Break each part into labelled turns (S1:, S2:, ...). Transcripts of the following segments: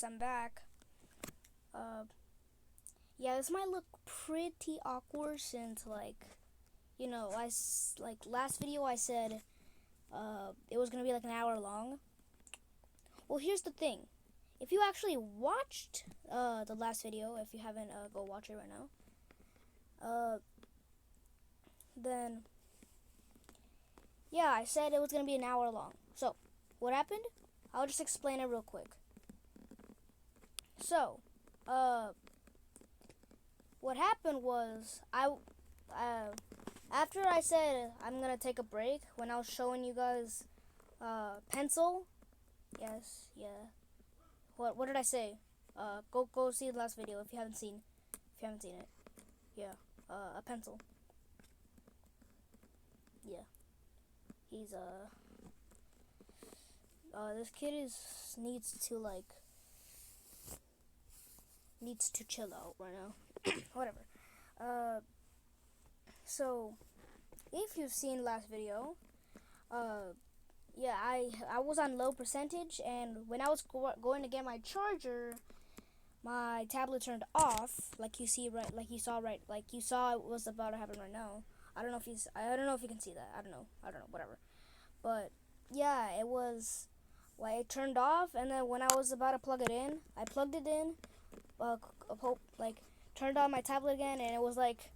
S1: I'm back. Uh, yeah, this might look pretty awkward since, last video I said, it was gonna be like an hour long. Well, here's the thing. If you actually watched, the last video, if you haven't, go watch it right now. Then, yeah, I said it was gonna be an hour long. So, what happened? I'll just explain it real quick. So, what happened was after I said I'm gonna take a break when I was showing you guys pencil. Yes, yeah. What did I say? Go see the last video if you haven't seen it. Yeah. A pencil. Yeah. He's this kid needs to chill out right now. Whatever. So if you've seen last video, yeah, I was on low percentage, and when I was going to get my charger, my tablet turned off, like you saw it was about to happen right now. I don't know if you can see that. I don't know, whatever. But yeah, it turned off, and then when I was about to plug it in, I plugged it in, turned on my tablet again, and it was like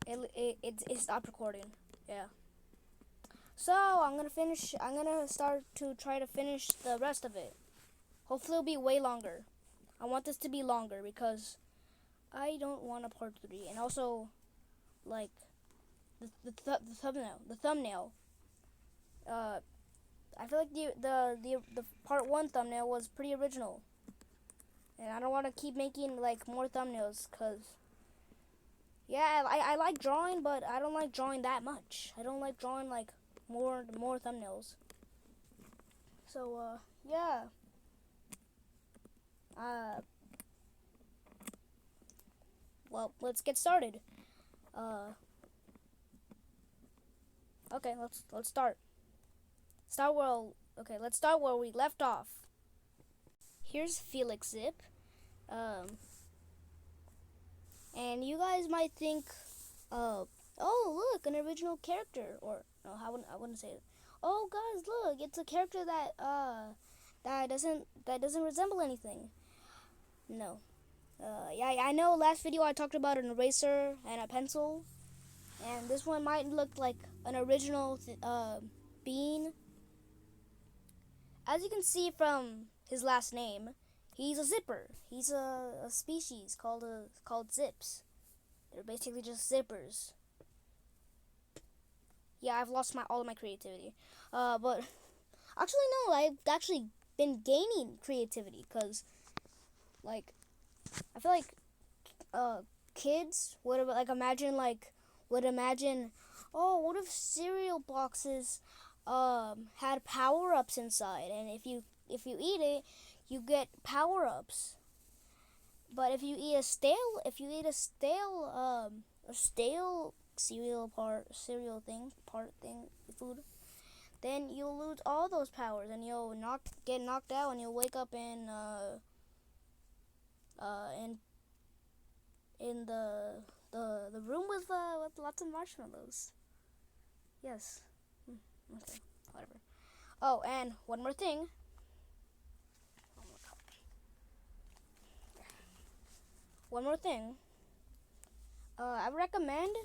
S1: it stopped recording. Yeah. So I'm gonna start to try to finish the rest of it. Hopefully it'll be way longer. I want this to be longer because I don't want a part 3. And also, like, the thumbnail. I feel like the part 1 thumbnail was pretty original. And I don't want to keep making, like, more thumbnails because, yeah, I like drawing, but I don't like drawing that much. I don't like drawing, like, more thumbnails. So, yeah. Well, let's get started. Okay, let's start. Let's start where we left off. Here's Felix Zip. And you guys might think, oh look, an original character, or no, I wouldn't say it. Oh guys, look, it's a character that doesn't resemble anything. No. Yeah, I know last video I talked about an eraser and a pencil, and this one might look like an original bean. As you can see from his last name, he's a zipper. He's a species called zips. They're basically just zippers. Yeah, I've lost all of my creativity. But actually no, I've actually been gaining creativity because, like, I feel like kids would imagine, oh, what if cereal boxes had power-ups inside, and if you eat it, you get power-ups. But if you eat a stale food, then you'll lose all those powers, and you'll get knocked out, and you'll wake up in the room with lots of marshmallows. Yes. Okay. Whatever. Oh, and one more thing. One more thing. I recommend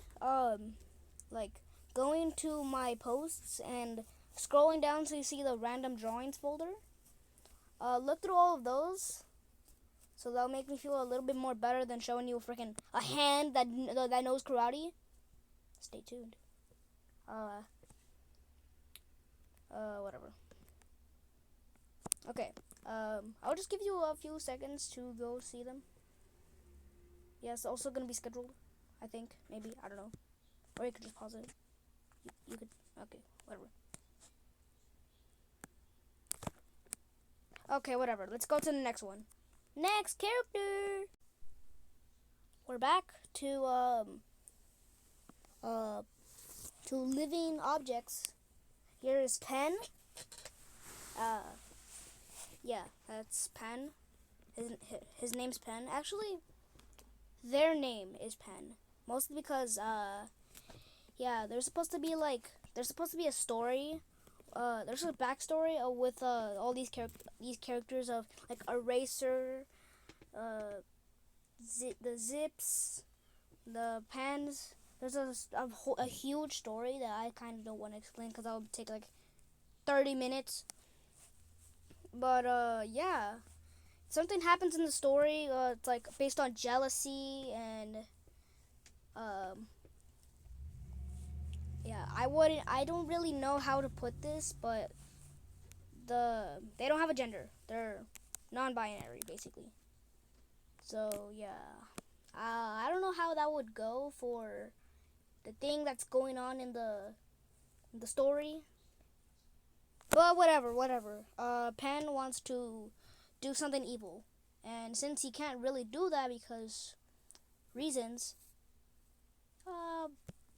S1: like going to my posts and scrolling down so you see the random drawings folder. Look through all of those. So that'll make me feel a little bit more better than showing you a hand that knows karate. Stay tuned. Whatever. Okay. I'll just give you a few seconds to go see them. Yeah, it's also gonna be scheduled. I think, maybe, I don't know. Or you could just pause it. You could. Okay, whatever. Okay, whatever. Let's go to the next one. Next character. We're back to living objects. Here is Pen. Yeah, that's Pen. His name's Pen. Actually, their name is Pen. Mostly because yeah, there's supposed to be a story. There's a backstory with all these characters of like Eraser, the Zips, the Pens. There's a huge story that I kind of don't want to explain because that would take like 30 minutes. But yeah, something happens in the story. It's like based on jealousy and yeah. I don't really know how to put this, but they don't have a gender. They're non-binary basically. So yeah, I don't know how that would go for the thing that's going on in the story. But whatever. Pen wants to do something evil, and since he can't really do that because reasons,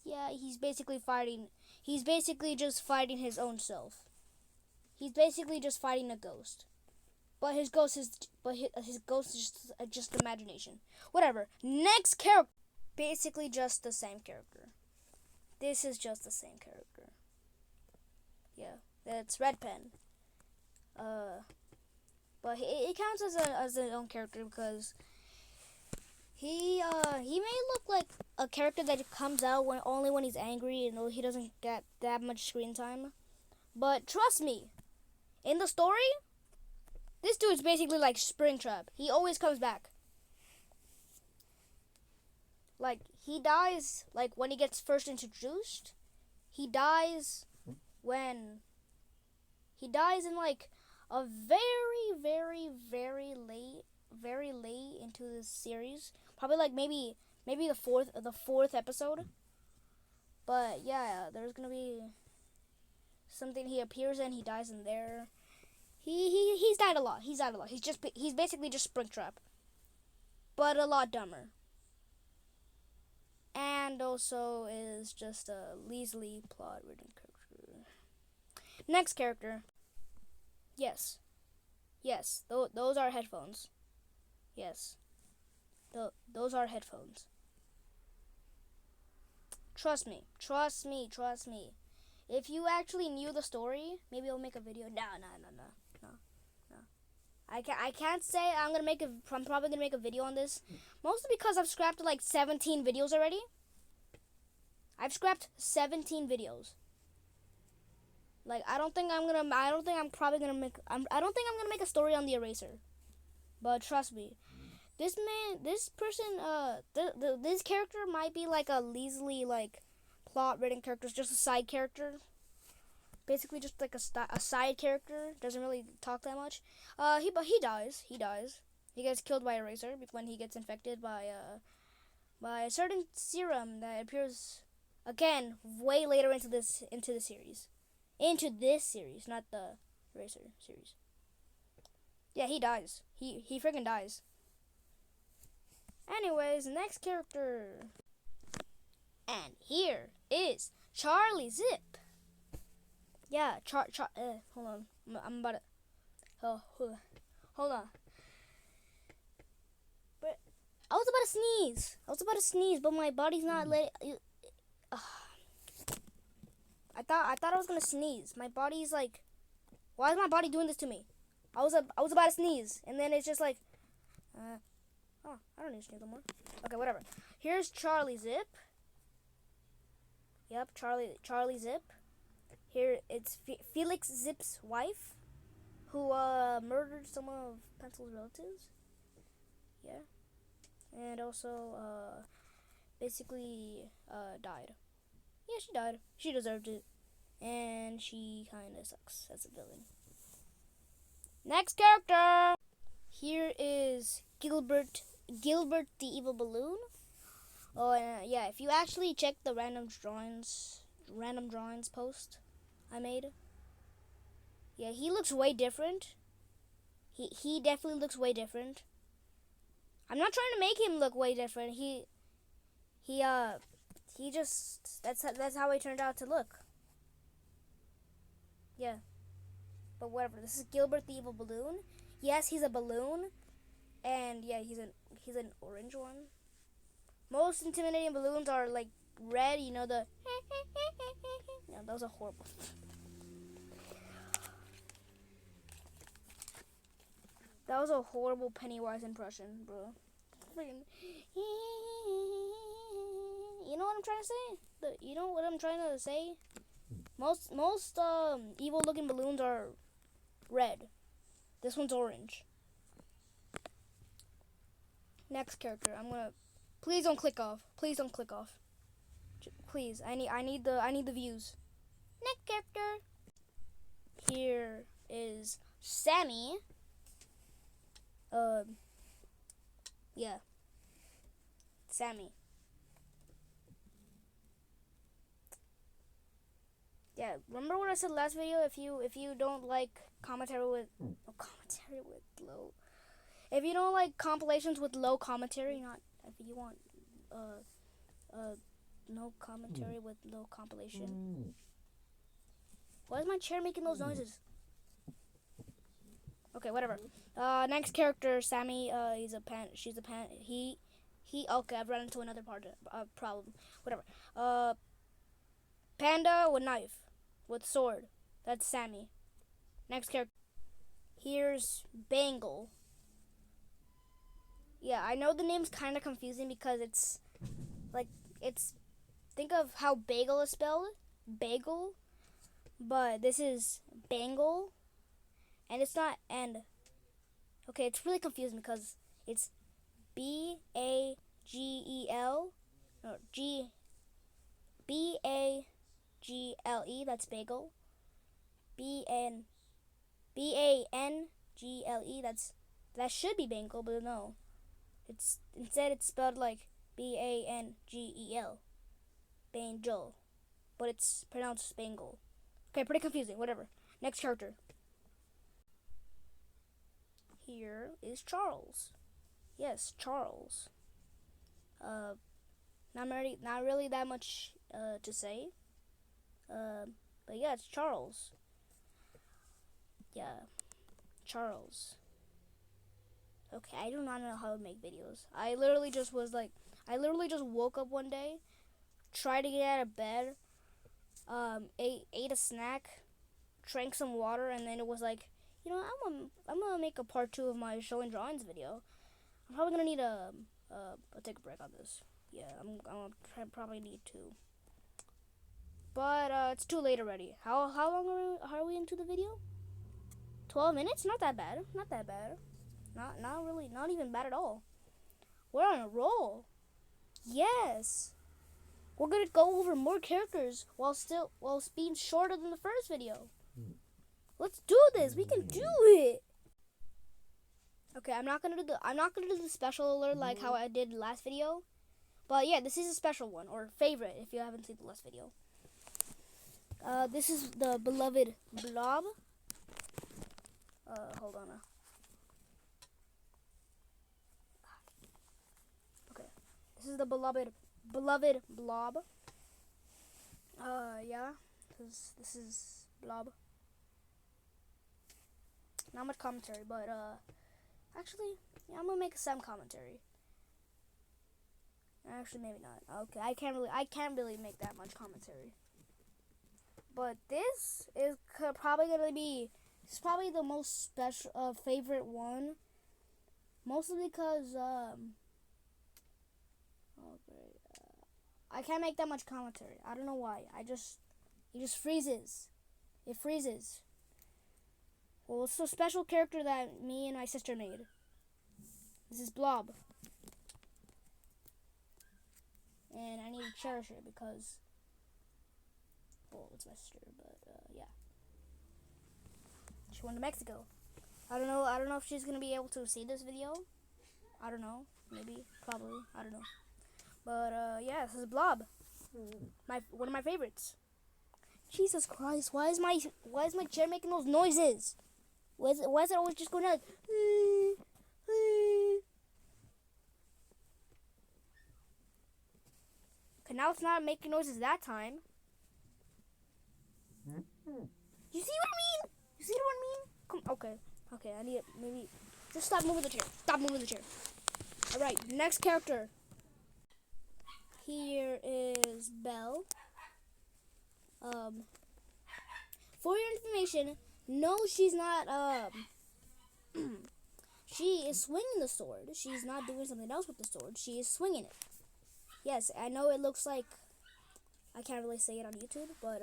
S1: yeah, he's basically fighting. He's basically just fighting his own self. He's basically just fighting a ghost. But his ghost is just imagination. Whatever. Next character, basically just the same character. This is just the same character. Yeah, that's Red Pen. But it counts as his own character because he may look like a character that comes out only when he's angry and he doesn't get that much screen time. But trust me, in the story, this dude's basically like Springtrap. He always comes back. Like, he dies, like, when he gets first introduced. He dies when... He dies in, like, a very late into this series. Probably, like, maybe the fourth episode. But, yeah, there's gonna be something he appears in. He dies in there. He's died a lot. He's basically just Springtrap, but a lot dumber. And also is just a Leasley plot-ridden character. Next character. Yes. Those are headphones. Yes. Those are headphones. Trust me. If you actually knew the story, maybe I'll make a video. No. I can't say I'm probably gonna make a video on this, mostly because I've scrapped like 17 videos already. I've scrapped 17 videos. Like I don't think I'm gonna make a story on the Eraser. But trust me, this character might be like a Leasley like plot-ridden character, just a side character. Basically, just like a side character, doesn't really talk that much. He dies. He gets killed by Eraser when he gets infected by a certain serum that appears again way later into this series, not the Eraser series. Yeah, he dies. He freaking dies. Anyways, next character, and here is Charlie Zip. Yeah, hold on. I'm about to... Oh, hold on. But I was about to sneeze, but my body's not letting... I thought I was gonna sneeze. My body's like... Why is my body doing this to me? I was about to sneeze, and then it's just like... Oh, I don't need to sneeze no more. Okay, whatever. Here's Charlie Zip. Yep, Charlie Zip. Here, it's Felix Zip's wife, who murdered some of Pencil's relatives. Yeah. And also, basically, died. Yeah, she died. She deserved it. And she kind of sucks as a villain. Next character! Here is Gilbert the Evil Balloon. Oh, and yeah, if you actually check the random drawings post I made. Yeah, he looks way different. He definitely looks way different. I'm not trying to make him look way different. He just that's how he turned out to look. Yeah. But whatever. This is Gilbert the Evil Balloon. Yes, he's a balloon. and yeah, he's an orange one. Most intimidating balloons are like red. You know the. Yeah, those are horrible. That was a horrible Pennywise impression, bro. Freaking. You know what I'm trying to say? You know what I'm trying to say? Most evil looking balloons are red. This one's orange. Next character. Please don't click off. Please don't click off. Please. I need the views. Next character. Here is Sammy. Yeah. Sammy. Yeah, remember what I said last video? If you don't like commentary with low, if you don't like compilations with low commentary, not if you want no commentary with low compilation. Why is my chair making those noises? Okay, whatever. Next character, Sammy. She's a pan. He. Okay, I've run into another problem. Whatever. Panda with knife, with sword. That's Sammy. Next character. Here's Bangle. Yeah, I know the name's kind of confusing because it's. Think of how bagel is spelled. Bagel. But this is Bangle. And it's not, okay, it's really confusing because it's BAGEL, no, BAGLE, that's bagel. BANGLE, that should be Bangle, but no. Instead it's spelled like BANGEL, Bangle, but it's pronounced Bangle. Okay, pretty confusing, whatever. Next character. Here is Charles. Yes, Charles. Not really that much to say. But yeah, it's Charles. Yeah, Charles. Okay, I do not know how to make videos. I literally just woke up one day, tried to get out of bed, ate a snack, drank some water, and then it was like, you know, I'm gonna make a part 2 of my showing drawings video. I'm probably gonna need I'll take a break on this. Yeah, I'm gonna probably need to. But it's too late already. How long are we into the video? 12 minutes? Not that bad. Not that bad. Not really. Not even bad at all. We're on a roll. Yes. We're gonna go over more characters while being shorter than the first video. Let's do this. We can do it. Okay, I'm not gonna do the special alert like how I did last video. But yeah, this is a special one, or favorite if you haven't seen the last video. This is the beloved Blob. Hold on. Okay, this is the beloved Blob. Yeah, this is Blob. Not much commentary, but actually, yeah, I'm gonna make some commentary. Actually, maybe not. Okay, I can't really make that much commentary. But this is probably the most special favorite one, mostly because I can't make that much commentary. I don't know why. It just freezes. It freezes. Well, it's a special character that me and my sister made. This is Blob. And I need to cherish it because, well, it's my sister, but yeah. She went to Mexico. I don't know if she's gonna be able to see this video. I don't know. Maybe, probably. I don't know. But yeah, this is Blob. One of my favorites. Jesus Christ! Why is my chair making those noises? Why is it always just going like? Okay, now it's not making noises that time. You see what I mean? Okay. I need it. Maybe Just stop moving the chair. Stop moving the chair. Alright, next character. Here is Belle. For your information, no, she's not, she is swinging the sword. She's not doing something else with the sword. She is swinging it. Yes, I know it looks like, I can't really say it on YouTube, but,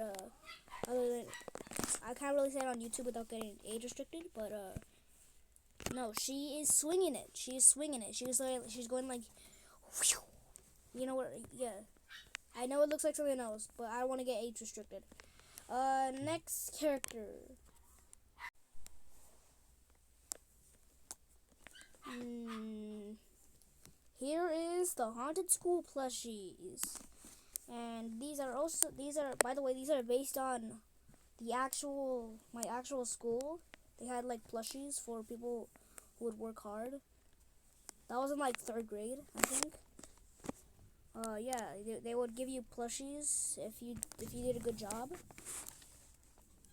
S1: I can't really say it on YouTube without getting age restricted, but, no, she is swinging it. She is swinging it. She's going like, whew, you know what, yeah. I know it looks like something else, but I don't want to get age restricted. Next character. Here is the Haunted School plushies. And these are, by the way, these are based on my actual school. They had like plushies for people who would work hard. That was in like 3rd grade, I think. Yeah, they would give you plushies if you did a good job.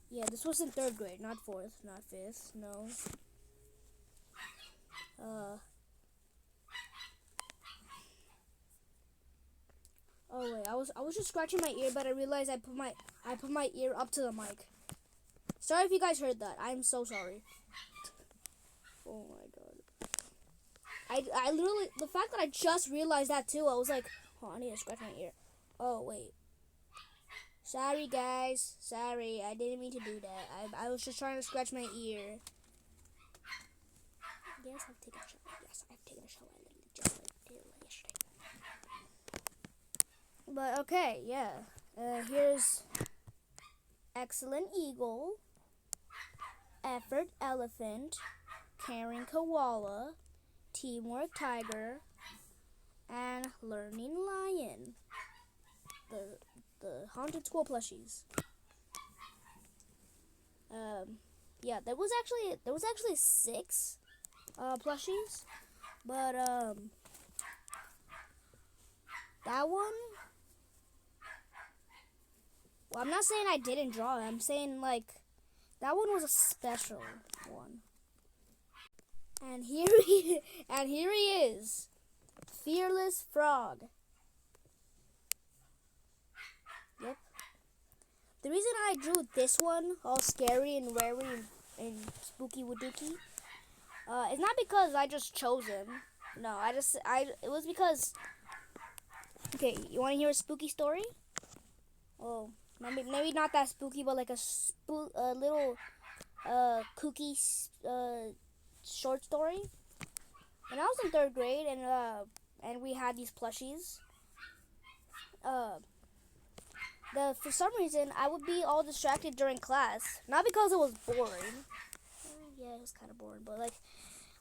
S1: Yeah, this was in 3rd grade, not 4th, not 5th, no. Oh wait, I was just scratching my ear, but I realized I put my ear up to the mic. Sorry if you guys heard that. I'm so sorry. Oh my god. I literally, the fact that I just realized that too, I was like, oh, I need to scratch my ear. Oh wait. Sorry guys. Sorry, I didn't mean to do that. I was just trying to scratch my ear. Yes, I've taken a shower. Yes, I've taken a shower. I literally just did it yesterday. But okay, yeah. Here's Excellent Eagle, Effort Elephant, Caring Koala, Teamwork Tiger, and Learning Lion. The Haunted School plushies. Yeah, there was actually 6 plushies, but that one. Well, I'm not saying I didn't draw it. I'm saying like that one was a special one. And here he is, Fearless Frog. Yep. The reason I drew this one, all scary and wary and spooky wadookie, it's not because I just chose him. No, it was because. Okay, you want to hear a spooky story? Oh, maybe not that spooky, but like a little kooky short story. When I was in 3rd grade, and we had these plushies. For some reason, I would be all distracted during class. Not because it was boring. Yeah, it was kind of boring, but like,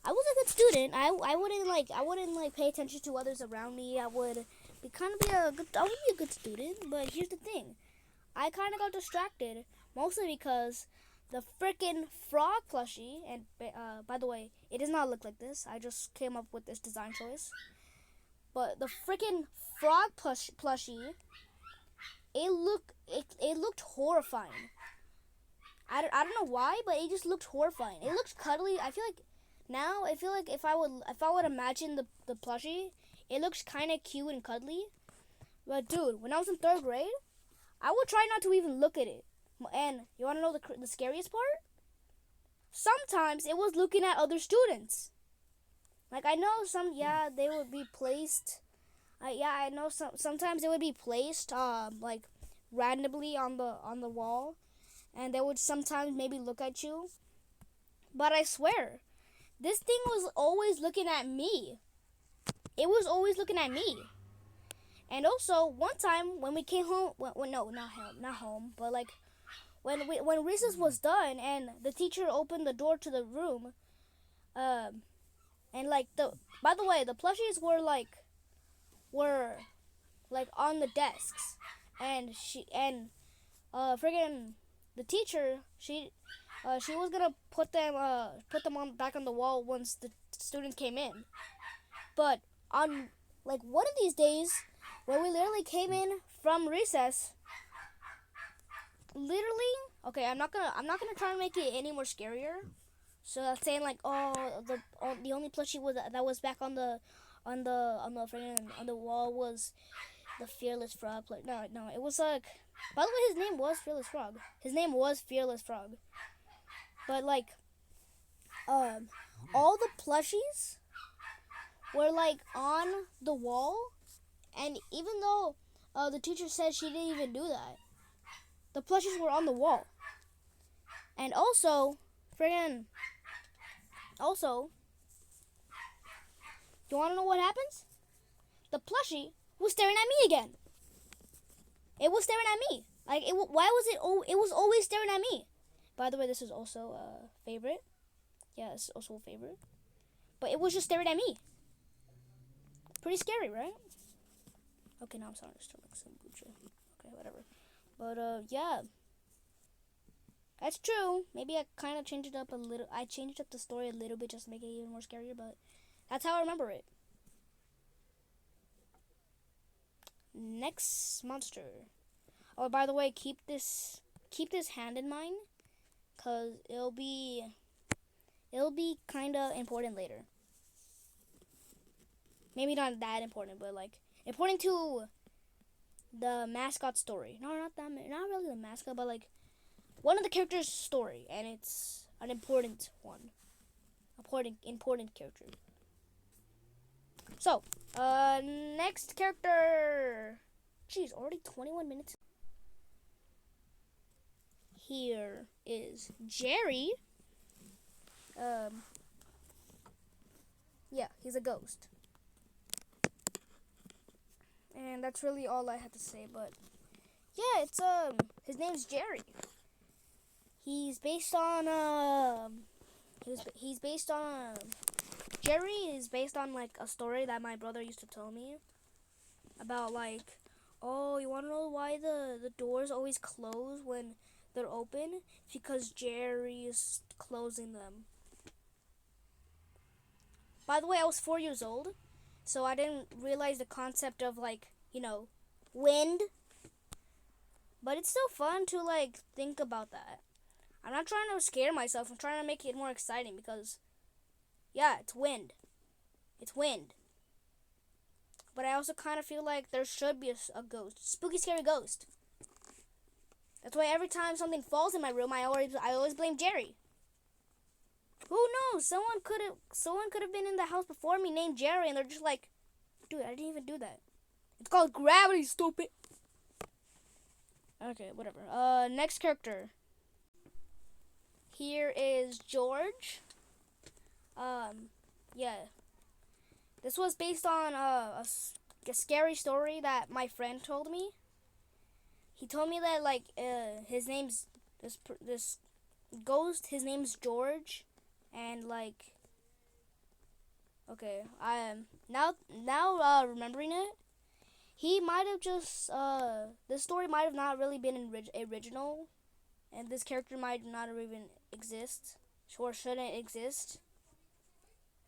S1: I was a good student. I wouldn't pay attention to others around me. I would be a good student. But here's the thing, I kind of got distracted mostly because the freaking frog plushie. And by the way, it does not look like this. I just came up with this design choice. But the freaking frog plushie. It looked horrifying. I don't know why, but it just looked horrifying. It looked cuddly. I feel like if I would imagine the plushie, it looks kind of cute and cuddly. But dude, when I was in 3rd grade, I would try not to even look at it. And you want to know the scariest part? Sometimes it was looking at other students. Like I know they would be placed. I know sometimes it would be placed like randomly on the wall, and they would sometimes maybe look at you. But I swear, this thing was always looking at me. It was always looking at me. And also one time when we came home, not home, but like when recess was done and the teacher opened the door to the room, and like by the way, the plushies were on the desks, and friggin' the teacher, she was gonna put them back on the wall once the students came in. But on like one of these days when we literally came in from recess, literally, okay, I'm not gonna try and make it any more scarier, So that's saying like, oh, the only plushie that was back on the friggin' on the wall was the Fearless Frog. No, no, it was like. By the way, his name was Fearless Frog. His name was Fearless Frog. But like, all the plushies were like on the wall, and even though the teacher said she didn't even do that, the plushies were on the wall. And also, you want to know what happens? The plushie was staring at me again. It was staring at me. Like, why was it? Oh, it was always staring at me. By the way, this is also a favorite. Yeah, it's also a favorite. But it was just staring at me. Pretty scary, right? Okay, now I'm starting to like some Gucci. Okay, whatever. But yeah, that's true. Maybe I kind of changed it up a little. I changed up the story a little bit just to make it even more scarier. But that's how I remember it. Next monster. Oh, by the way, keep this hand in mind, cause it'll be kind of important later. Maybe not that important, but like important to the mascot story. No, not really the mascot, but like one of the characters' story, and it's an important one, important character. So, next character. Jeez, already 21 minutes. Here is Jerry. Yeah, he's a ghost. And that's really all I had to say, but yeah, it's his name's Jerry. He's based on Jerry is based on like a story that my brother used to tell me about, like, oh, you want to know why the doors always close when they're open? Because Jerry is closing them. By the way, I was 4 years old, so I didn't realize the concept of, like, wind. But it's still fun to like think about that. I'm not trying to scare myself. I'm trying to make it more exciting because, yeah, it's wind. It's wind. But I also kind of feel like there should be a ghost. Spooky, scary ghost. That's why every time something falls in my room, I always blame Jerry. Who knows? Someone could have been in the house before me named Jerry, and they're just like, dude, I didn't even do that. It's called gravity, stupid. Okay, whatever. Next character. Here is George. Yeah. This was based on a scary story that my friend told me. He told me that like his name's this ghost. His name's George, and like, okay, I now remembering it. He might have just this story might have not really been original, and this character might not have even exist or shouldn't exist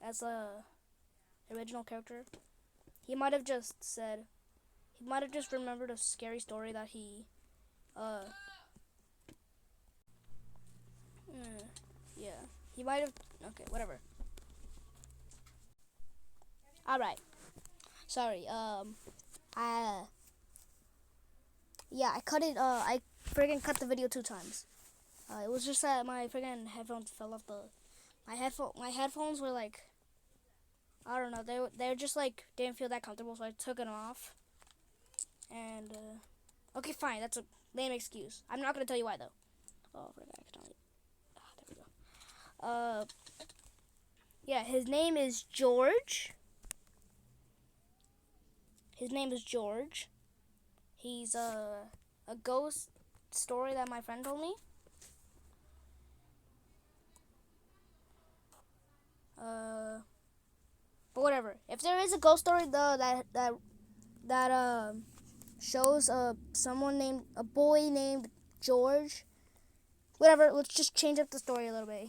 S1: as a original character. He might have just remembered a scary story that he yeah, he might have. Okay, whatever. All right. Sorry. I cut it. I friggin' cut the video 2 times. It was just that my friggin' headphones fell off the. My headphones were like, I don't know. They just like didn't feel that comfortable, so I took them off. And okay, fine. That's a lame excuse. I'm not gonna tell you why though. Oh, friggin', I can tell you. There we go. Yeah, his name is George. His name is George. He's a ghost story that my friend told me. But whatever. If there is a ghost story though that shows a boy named George, whatever. Let's just change up the story a little bit.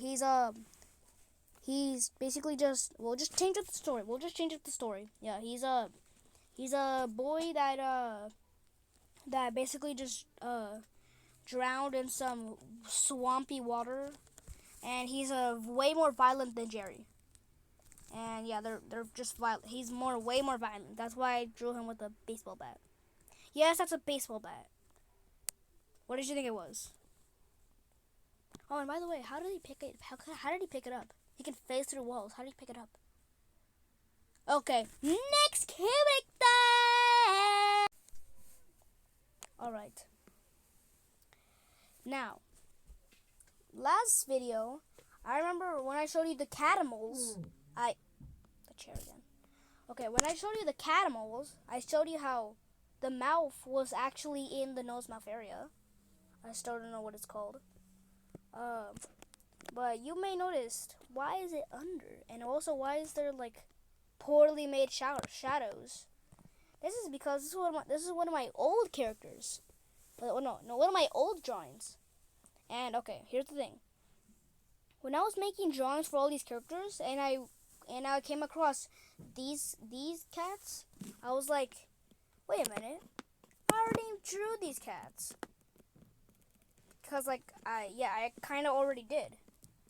S1: He's basically we'll just change up the story. Yeah, he's a boy that basically just drowned in some swampy water, and he's way more violent than Jerry. And yeah, they're just violent. He's way more violent. That's why I drew him with a baseball bat. Yes, that's a baseball bat. What did you think it was? Oh, and by the way, how did he pick it? How did he pick it up? He can phase through walls. How did he pick it up? Okay, next character. All right. Now, last video, I remember when I showed you the catamals. The chair again. Okay, when I showed you the catamals, I showed you how the mouth was actually in the nose-mouth area. I still don't know what it's called. But you may notice, why is it under? And also, why is there like poorly made shadows? This is because this is one of my old characters. No, one of my old drawings. And okay, here's the thing. When I was making drawings for all these characters, and I came across these cats, I was like, wait a minute, I already drew these cats. Because like I kind of already did,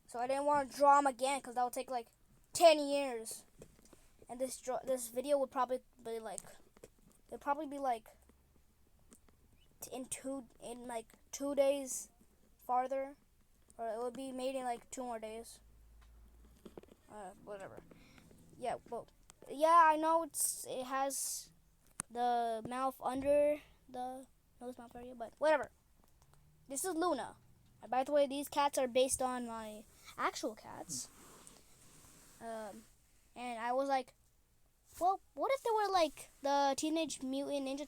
S1: so I didn't want to draw them again because that would take like 10 years, and this video would probably be like, in 2 days farther, or it would be made in like 2 more days. Whatever. Yeah, well, yeah, I know it has the mouth under the nose mouth area, but whatever. This is Luna. And by the way, these cats are based on my actual cats. And I was like, well, what if they were like the Teenage Mutant Ninja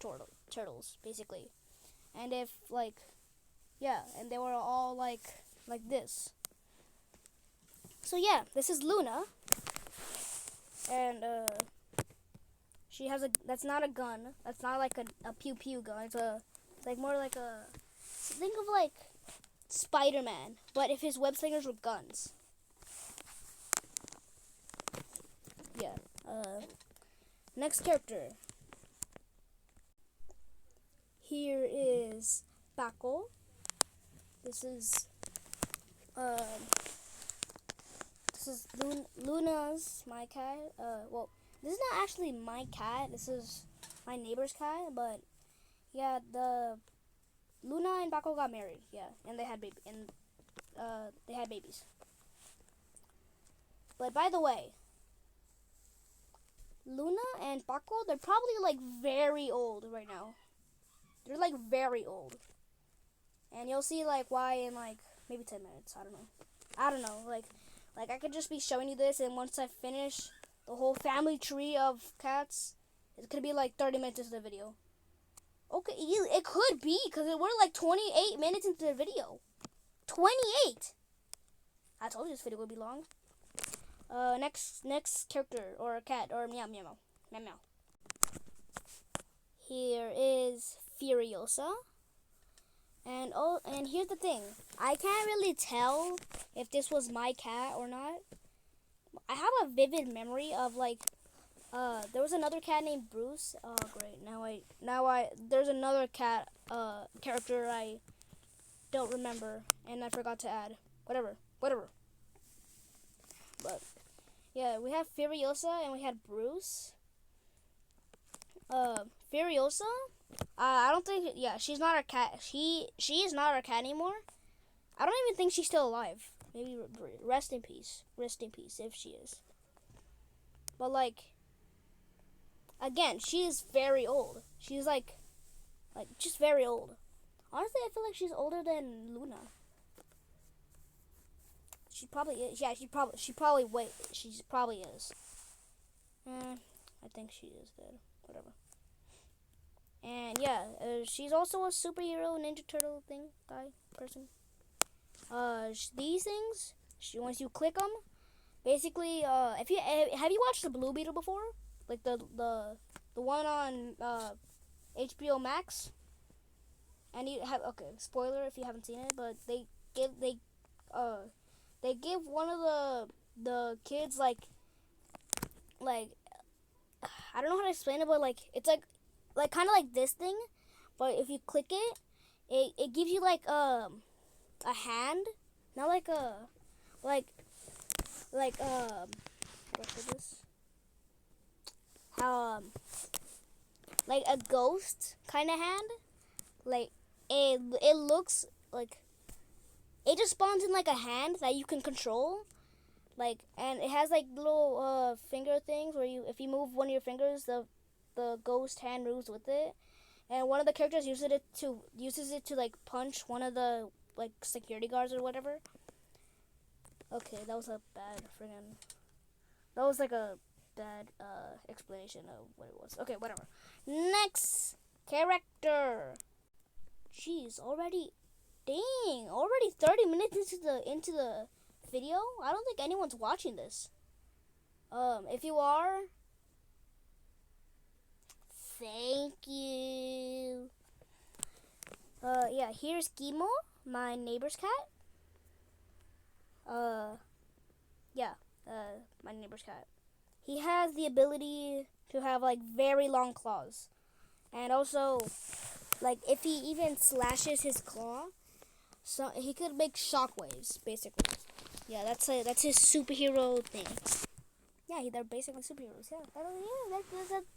S1: Turtles, basically? And if and they were all like this. So yeah, this is Luna. And she has that's not a gun. That's not like a pew pew gun. It's like more like a, think of like Spider-Man, but if his web slingers were guns. Yeah. Next character. Here is Paco. This is Luna's, my cat. Well, this is not actually my cat. This is my neighbor's cat. But yeah, Luna and Paco got married. Yeah, and they had babies. But by the way, Luna and Paco, they're probably like very old right now. They're like very old. And you'll see like why in like maybe 10 minutes. I don't know. Like I could just be showing you this, and once I finish the whole family tree of cats, it's gonna be like 30 minutes into the video. Okay, it could be, because we're like 28 minutes into the video. 28! I told you this video would be long. Next character, or a cat, or meow meow meow meow. Here is Furiosa. And here's the thing. I can't really tell if this was my cat or not. I have a vivid memory of like, there was another cat named Bruce. Oh great, there's another cat character I don't remember, and I forgot to add. Whatever. But yeah, we have Furiosa and we had Bruce. Furiosa, I don't think, she's not a cat. She is not a cat anymore. I don't even think she's still alive. Maybe rest in peace if she is. But like, again, she is very old. She's like just very old. Honestly, I feel like she's older than Luna. She probably is. Yeah, she probably is. I think she is dead. Whatever. And yeah, she's also a superhero Ninja Turtle person. These things, once you click them, basically, have you watched the Blue Beetle before? Like the one on HBO Max. And spoiler if you haven't seen it, but they give one of the kids like I don't know how to explain it, but like it's like kind of like this thing, but if you click it gives you like a hand, not like a like what is this? How like a ghost kind of hand. Like it looks like it just spawns in like a hand that you can control. Like, and it has like little finger things where if you move one of your fingers, the ghost hand moves with it. And one of the characters uses it to like punch one of the like security guards or whatever. Okay, that was a bad friggin'. That was like a bad explanation of what it was. Okay, whatever. Next character. Jeez, already, dang, already 30 minutes into the video. I don't think anyone's watching this. If you are, thank you. Yeah, here's Gimo, my neighbor's cat. Yeah, my neighbor's cat. He has the ability to have like very long claws, and also, like if he even slashes his claw, so he could make shockwaves, basically. Yeah, that's his superhero thing. Yeah, they're basically superheroes. Yeah,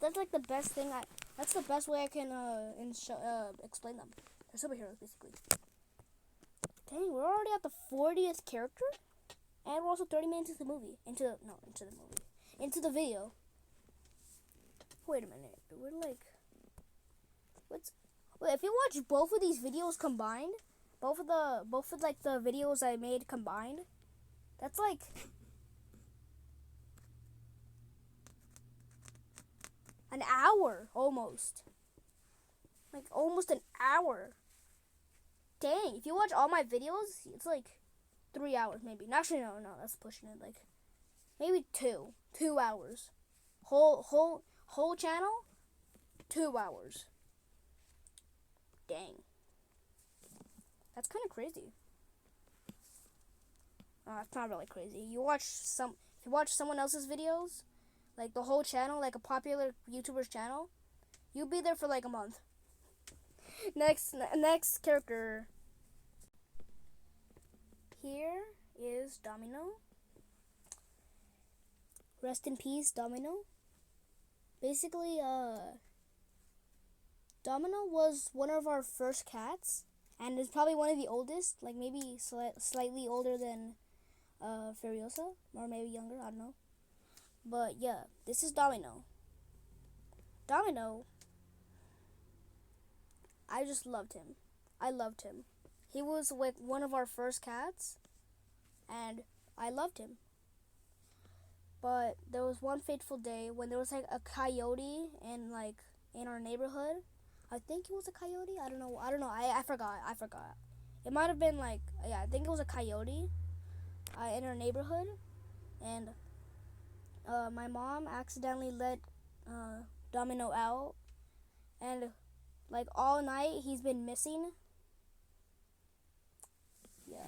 S1: that's like the best thing. That's the best way I can explain them. They're superheroes, basically. Dang, we're already at the 40th character, and we're also 30 minutes into the movie. Into the video. Wait a minute. We're like, wait, if you watch both of these videos combined, both of like the videos I made combined, that's like an hour almost. Like almost an hour. Dang, if you watch all my videos, it's like 3 hours maybe. Actually, no, that's pushing it. Like maybe 2 hours. Whole channel, 2 hours. Dang, that's kind of crazy. It's not really crazy. If you watch someone else's videos, like the whole channel, like a popular YouTuber's channel, you'll be there for like a month. Next character. Here is Domino. Rest in peace, Domino. Basically, Domino was one of our first cats, and is probably one of the oldest, like maybe slightly older than Furiosa, or maybe younger, I don't know. But yeah, this is Domino. Domino, I just loved him. I loved him. He was like one of our first cats, and I loved him. But there was one fateful day when there was like a coyote in our neighborhood. I think it was a coyote. I don't know. I forgot. It might have been like, yeah, I think it was a coyote in our neighborhood, and my mom accidentally let Domino out, and like all night he's been missing. Yeah.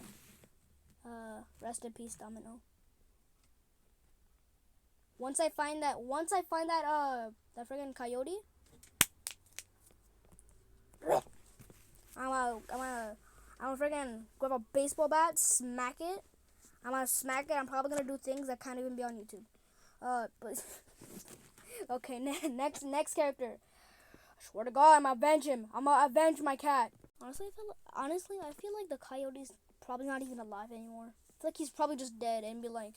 S1: Rest in peace, Domino. Once I find that that friggin' coyote, I'm gonna friggin' grab a baseball bat, smack it. I'm gonna smack it. I'm probably gonna do things that can't even be on YouTube. But okay, next character. I swear to God, I'm gonna avenge him. I'm gonna avenge my cat. Honestly, I feel like the coyote's probably not even alive anymore. I feel like he's probably just dead and be like,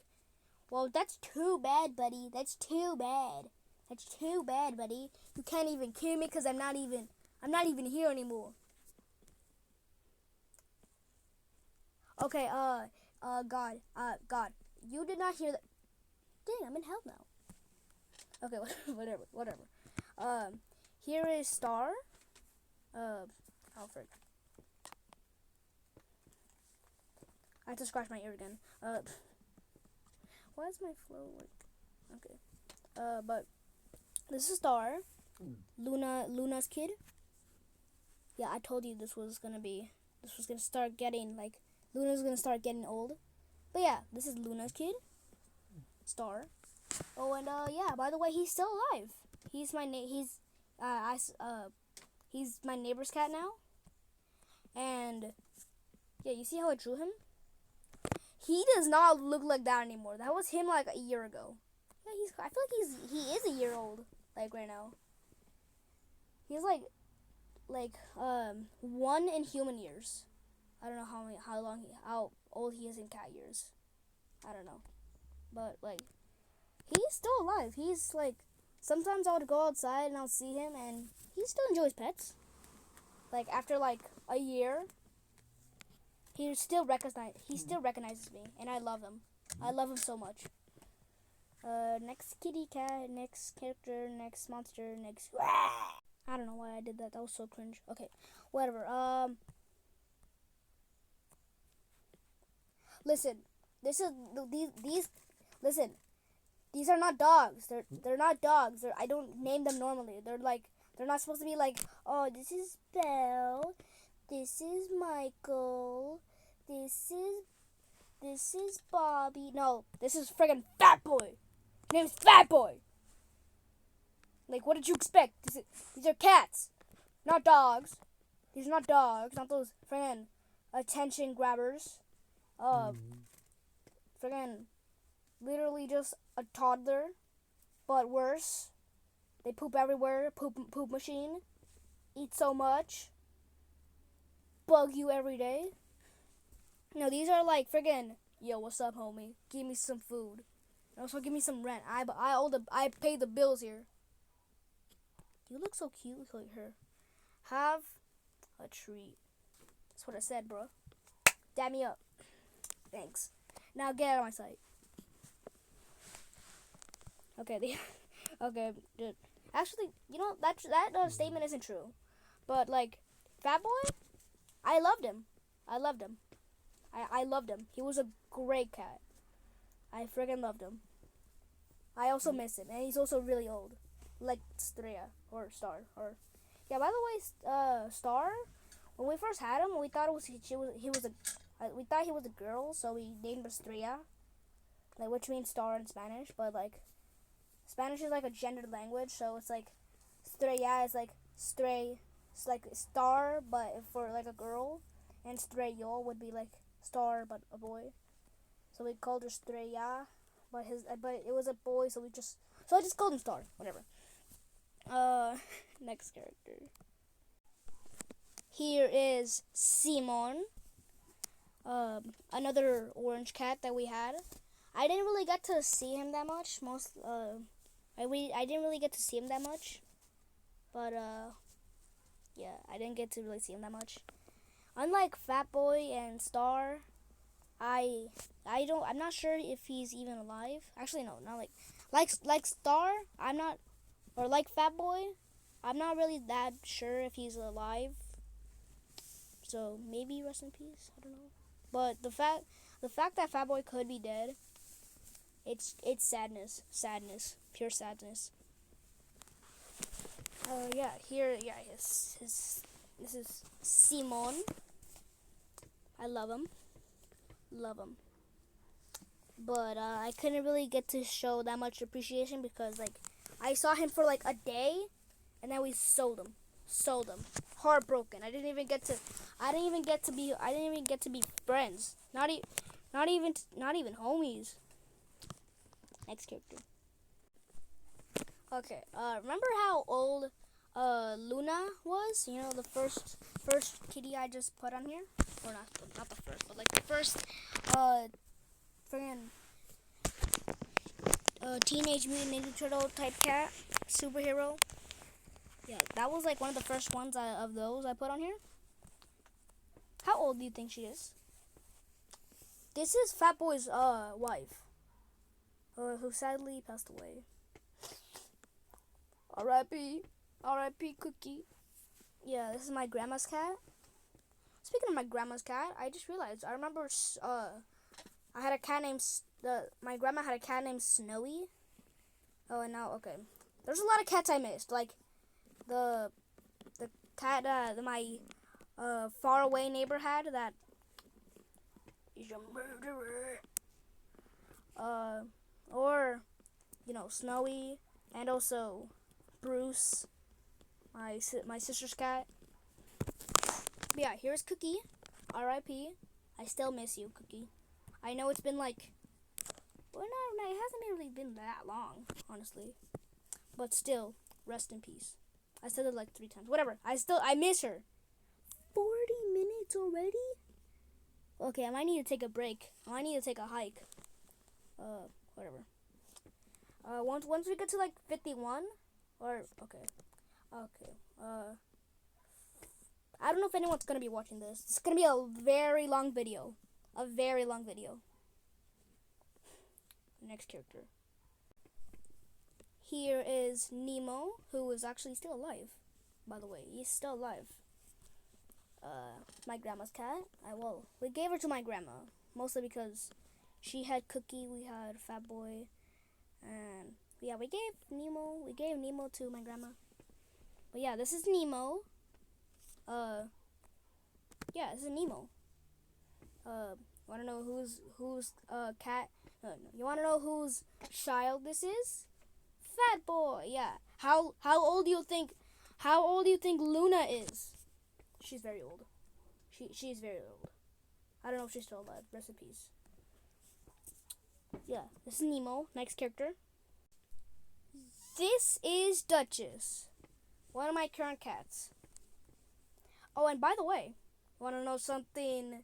S1: well, that's too bad, buddy. That's too bad, buddy. You can't even kill me because I'm not even here anymore. Okay, God, you did not hear that. Dang, I'm in hell now. Okay, whatever. Here is Star. Alfred. I have to scratch my ear again. Why is my flow like? Okay. But this is Star. Luna's kid. Yeah, I told you this was gonna start getting like, Luna's gonna start getting old. But yeah, this is Luna's kid. Star. Oh, and yeah, by the way, he's still alive. He's my he's my neighbor's cat now. And yeah, you see how I drew him? he does not look like that anymore. That was him like a year ago. Yeah, I feel like he is a year old like right now. He's like 1 in human years. I don't know how old he is in cat years. I don't know, but like he's still alive. He's like sometimes I would go outside and I'll see him and he still enjoys pets. Like after like a year, he still recognizes me and I love him. I love him so much. Next kitty cat, next character, next monster, next. I don't know why I did that. That was so cringe. Okay, whatever. Listen. This is these. Listen. These are not dogs. They're not dogs. I don't name them normally. They're not supposed to be like, oh, this is Belle, this is Michael, this is Bobby. No, this is friggin' Fat Boy. His name's Fat Boy. Like, what did you expect? These are cats, not dogs. These are not dogs. Not those friggin' attention grabbers. Friggin' literally just a toddler, but worse. They poop everywhere. Poop machine. Eat so much. Bug you every day. No, these are like friggin'. Yo, what's up, homie? Give me some food. And also give me some rent. I pay the bills here. You look so cute with her. Have a treat. That's what I said, bro. Dab me up. Thanks. Now get out of my sight. Okay, okay, dude. Actually, you know that statement isn't true, but like, Fat Boy, I loved him. I loved him. I loved him. He was a great cat. I friggin' loved him. I also miss him, and he's also really old, like Straya or Star or. Yeah. By the way, Star, when we first had him, we thought we thought he was a girl, so we named her Straya, like which means star in Spanish, but like. Spanish is like a gendered language, so it's like Straya is like stray, it's like star, but for like a girl, and Strayo would be like star but a boy. So we called her Straya, but it was a boy, so I just called him Star. Whatever. Next character. Here is Simon, another orange cat that we had. I didn't really get to see him that much. I didn't really get to see him that much, but yeah, I didn't get to really see him that much. Unlike Fat Boy and Star, I'm not sure if he's even alive. Actually, no, not like Star. I'm not, or like Fat Boy, I'm not really that sure if he's alive. So maybe rest in peace. I don't know. But the fact that Fat Boy could be dead. It's sadness, pure sadness. This is Simon. I love him. But I couldn't really get to show that much appreciation because like I saw him for like a day, and then we sold him. Heartbroken. I didn't even get to be friends. Not even homies. Next character. Okay. Remember how old Luna was? You know, the first kitty I just put on here, or not the first, but like the first friggin' Teenage Mutant Ninja Turtle type cat superhero. Yeah, that was like one of the first ones of those I put on here. How old do you think she is? This is Fat Boy's wife. Who sadly passed away. R.I.P. Cookie. Yeah, this is my grandma's cat. Speaking of my grandma's cat, I just realized I remember I had a cat named my grandma had a cat named Snowy. Oh, and now okay. There's a lot of cats I missed, like the cat that my faraway neighbor had that is a murderer. Or, you know, Snowy, and also Bruce, my sister's cat. But yeah, here's Cookie, R.I.P. I still miss you, Cookie. I know it's been like, well, no, it hasn't really been that long, honestly. But still, rest in peace. I said it like 3 times. Whatever. I miss her. 40 minutes already? Okay, I might need to take a break. I might need to take a hike. Whatever. Once we get to like 51, or okay. I don't know if anyone's gonna be watching this. It's gonna be a very long video. A very long video. Next character. Here is Nemo, who is actually still alive. By the way, he's still alive. My grandma's cat. We gave her to my grandma, mostly because she had Cookie, we had Fat Boy, and yeah, we gave Nemo to my grandma. But yeah, this is Nemo. Yeah, this is Nemo. Wanna know whose cat? No, you wanna know whose child this is? Fat Boy. Yeah. How old do you think? How old do you think Luna is? She's very old. She's very old. I don't know if she's still alive. Rest in peace. Yeah, this is Nemo. Next character. This is Duchess, one of my current cats. Oh, and by the way, want to know something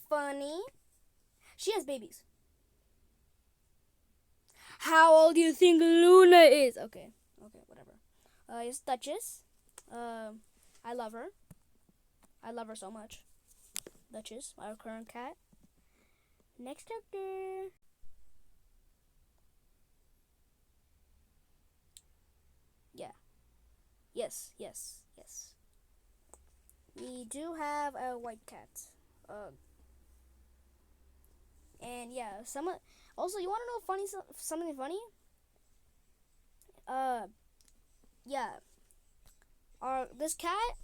S1: funny? She has babies. How old do you think Luna is? Okay, whatever. It's Duchess. I love her. I love her so much. Duchess, our current cat. Next character. Yeah. Yes. We do have a white cat. And yeah, also, you want to know something funny? Yeah. This cat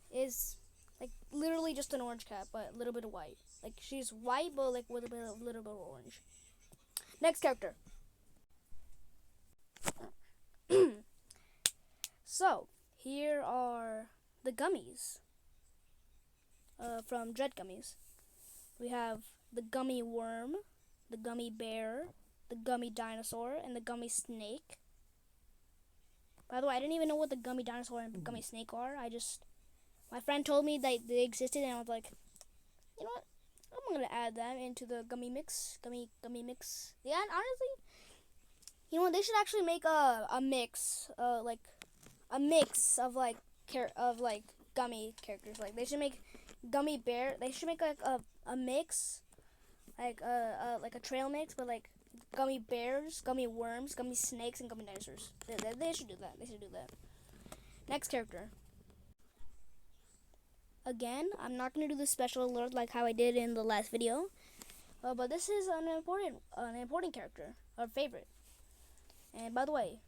S1: is like literally just an orange cat, but a little bit of white. Like she's white, but like with a little bit of orange. Next character. So here are the gummies from Dread Gummies. We have the gummy worm, the gummy bear, the gummy dinosaur, and the gummy snake. By the way, I didn't even know what the gummy dinosaur and gummy snake are. My friend told me that they existed, and I was like, you know what? I'm gonna add that into the gummy mix. Gummy mix. Yeah, and honestly, you know what? They should actually make a mix, like a mix of like gummy characters. Like they should make gummy bear. They should make like a mix, like a trail mix, but like gummy bears, gummy worms, gummy snakes, and gummy dinosaurs. They should do that. They should do that. Next character. Again, I'm not gonna do the special alert like how I did in the last video, but this is an important character, our favorite. And by the way,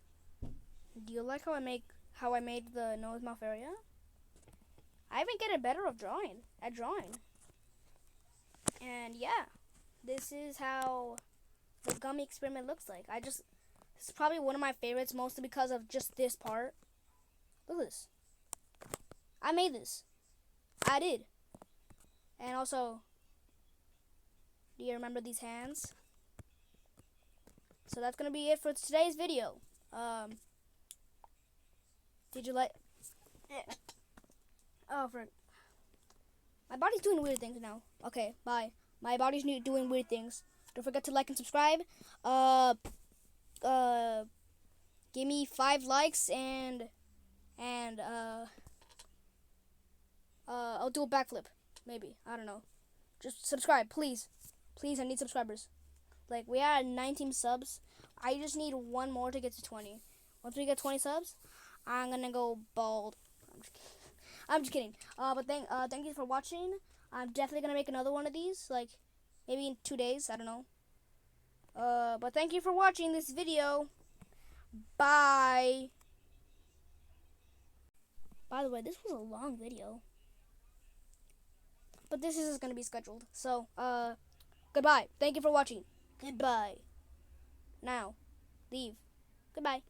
S1: do you like how I made the nose mouth area? I've been getting better at drawing. And yeah, this is how the gummy experiment looks like. This is probably one of my favorites, mostly because of just this part. Look at this. I made this. I did. And also, do you remember these hands? So that's gonna be it for today's video. Did you like? Oh, frick. My body's doing weird things now. Okay, bye. My body's doing weird things. Don't forget to like and subscribe. Give me 5 likes and I'll do a backflip. Maybe. I don't know. Just subscribe, please. Please, I need subscribers. Like, we are at 19 subs. I just need 1 more to get to 20. Once we get 20 subs, I'm gonna go bald. I'm just kidding. But thank you for watching. I'm definitely gonna make another one of these, like maybe in 2 days. I don't know. But thank you for watching this video. Bye. By the way, this was a long video, but this is gonna be scheduled. So, goodbye. Thank you for watching. Goodbye. Now, leave. Goodbye.